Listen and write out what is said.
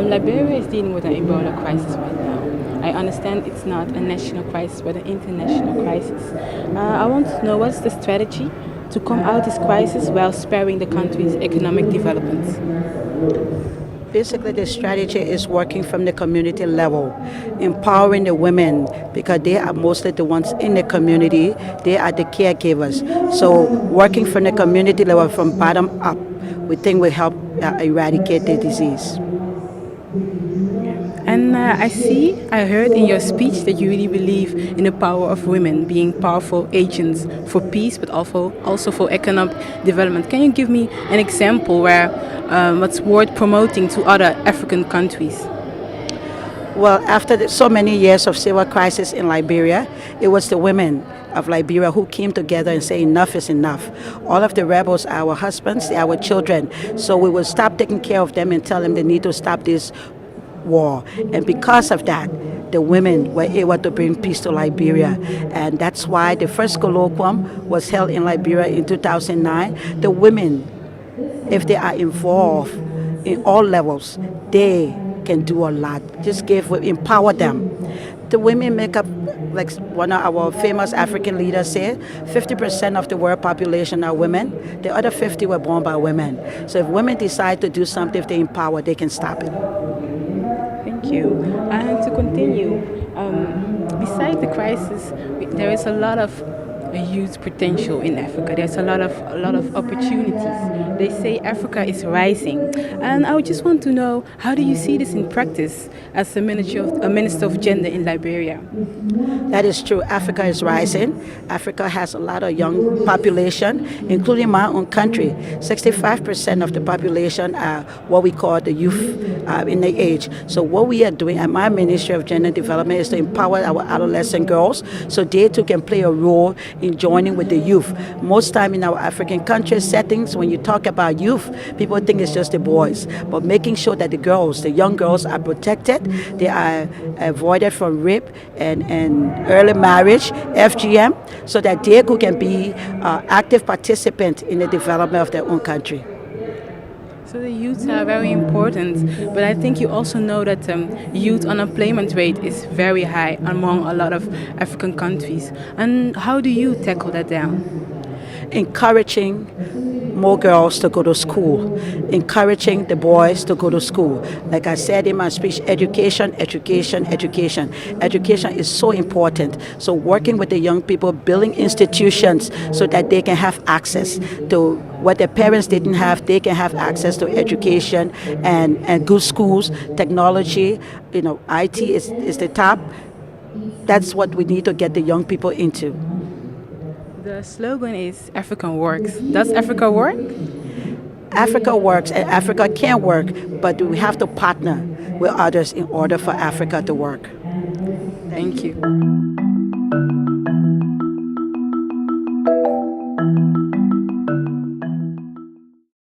Liberia is dealing with an Ebola crisis right now. I understand it's not a national crisis, but an international crisis. I want to know what's the strategy to come out this crisis while sparing the country's economic development. Basically, the strategy is working from the community level, empowering the women because they are mostly the ones in the community. They are the caregivers. So, working from the community level, from bottom up, we think will help eradicate the disease. And I heard in your speech that you really believe in the power of women being powerful agents for peace, but also for economic development. Can you give me an example where what's worth promoting to other African countries? Well, after so many years of civil crisis in Liberia, it was the women of Liberia who came together and say enough is enough. All of the rebels are our husbands, they are our children. So we will stop taking care of them and tell them they need to stop this war. And because of that, the women were able to bring peace to Liberia. And that's why the first colloquium was held in Liberia in 2009. The women, if they are involved in all levels, they can do a lot. Just empower them. The women make up, like one of our famous African leaders said, 50% of the world population are women. The other 50 were born by women. So if women decide to do something, if they empower, they can stop it. Thank you. And to continue, besides the crisis, there is a lot of youth potential in Africa. There's a lot of opportunities. They say Africa is rising, and I just want to know, how do you see this in practice as a minister of gender in Liberia? That is true. Africa is rising. Africa has a lot of young population, including my own country. 65% of the population are what we call the youth in the age. So what we are doing at my Ministry of Gender Development is to empower our adolescent girls so they too can play a role in joining with the youth. Most time in our African country settings, when you talk about youth, people think it's just the boys. But making sure that the girls, the young girls, are protected, they are avoided from rape and early marriage, FGM, so that they can be active participants in the development of their own country. So the youth are very important, but I think you also know that youth unemployment rate is very high among a lot of African countries. And how do you tackle that down? Encouraging more girls to go to school, encouraging the boys to go to school. Like I said in my speech, education, education, education. Education is so important. So working with the young people, building institutions so that they can have access to what their parents didn't have, they can have access to education and good schools, technology, IT is the top. That's what we need to get the young people into. The slogan is Africa works. Does Africa work? Africa works and Africa can work, but we have to partner with others in order for Africa to work. Thank you.